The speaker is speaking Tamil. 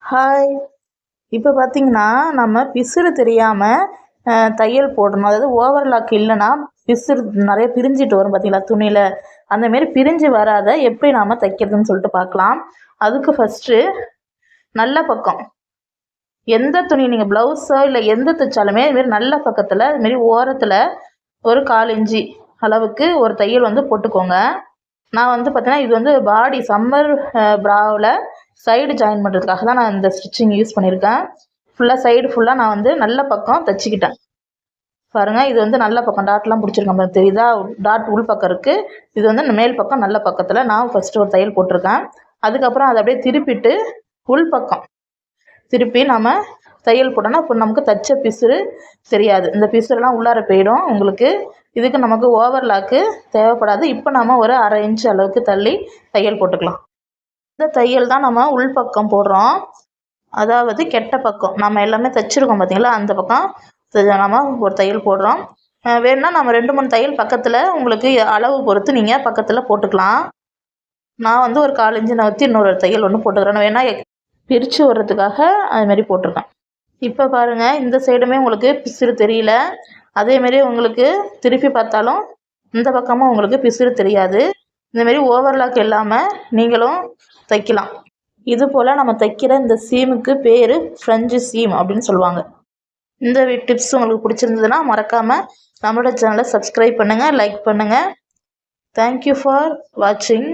ஹாய். இப்போ பார்த்தீங்கன்னா, நம்ம பிசுறு தெரியாமல் தையல் போடணும். அதாவது ஓவர்லாக் இல்லைன்னா பிசுறு நிறைய பிரிஞ்சிட்டு வரும் பார்த்தீங்களா துணியில். அந்தமாரி பிரிஞ்சு வராத எப்படி நாம் தைக்கிறதுன்னு சொல்லிட்டு பார்க்கலாம். அதுக்கு ஃபஸ்ட்டு நல்ல பக்கம் எந்த துணி நீங்கள் ப்ளவுஸோ இல்லை எந்த தைச்சாலுமே இதுமாரி நல்ல பக்கத்தில் இதுமாரி ஓரத்தில் ஒரு 1/4 இன்ச்சு அளவுக்கு ஒரு தையல் வந்து போட்டுக்கோங்க. நான் வந்து பார்த்தீங்கன்னா, இது வந்து பாடி சம்மர் ப்ராவில் சைடு ஜாயின் பண்ணுறதுக்காக தான் நான் இந்த ஸ்டிச்சிங் யூஸ் பண்ணியிருக்கேன். சைடு ஃபுல்லாக நான் வந்து நல்ல பக்கம் தைச்சிக்கிட்டேன். பாருங்கள், இது வந்து நல்ல பக்கம் டாட்லாம் பிடிச்சிருக்கேன் பாருங்க, தெரியுதா? டாட் உள் பக்கம் இருக்குது. இது வந்து மேல் பக்கம் நல்ல பக்கத்தில் நான் ஃபஸ்ட்டு ஒரு தையல் போட்டிருக்கேன். அதுக்கப்புறம் அதை அப்படியே திருப்பிட்டு உள் பக்கம் திருப்பி நம்ம தையல் போட்டோன்னா இப்போ நமக்கு தைச்ச பிசுறு தெரியாது. இந்த பிசுறுலாம் உள்ளார போயிடும் உங்களுக்கு. இதுக்கு நமக்கு ஓவர்லாக்கு தேவைப்படாது. இப்போ நம்ம ஒரு 1/2 இன்ச் அளவுக்கு தள்ளி தையல் போட்டுக்கலாம். இந்த தையல் தான் நம்ம உள் பக்கம் போடுறோம். அதாவது கெட்ட பக்கம் நம்ம எல்லாமே தைச்சிருக்கோம் பார்த்தீங்களா, அந்த பக்கம் நம்ம ஒரு தையல் போடுறோம். வேணும்னா நம்ம 2, 3 தையல் பக்கத்தில் உங்களுக்கு அளவு பொறுத்து நீங்கள் பக்கத்தில் போட்டுக்கலாம். நான் வந்து ஒரு 1/4 இன்ச்சு நகர்த்தி இன்னொரு தையல் ஒன்று போட்டுக்கிறேன். வேணா பிரித்து வர்றதுக்காக அதுமாரி போட்டிருக்கேன். இப்போ பாருங்கள், இந்த சைடுமே உங்களுக்கு பிசுறு தெரியல. அதேமாரி உங்களுக்கு திருப்பி பார்த்தாலும் இந்த பக்கமும் உங்களுக்கு பிசுறு தெரியாது. இந்தமாரி ஓவர்லாக் இல்லாமல் நீங்களும் தைக்கலாம். இது போல் நம்ம தைக்கிற இந்த சீமுக்கு பேர் ஃப்ரெஞ்சு சீம் அப்படின்னு சொல்லுவாங்க. இந்த டிப்ஸ் உங்களுக்கு பிடிச்சிருந்ததுன்னா மறக்காமல் நம்மளோட சேனலை சப்ஸ்கிரைப் பண்ணுங்கள், லைக் பண்ணுங்கள். தேங்க்யூ ஃபார் வாட்சிங்.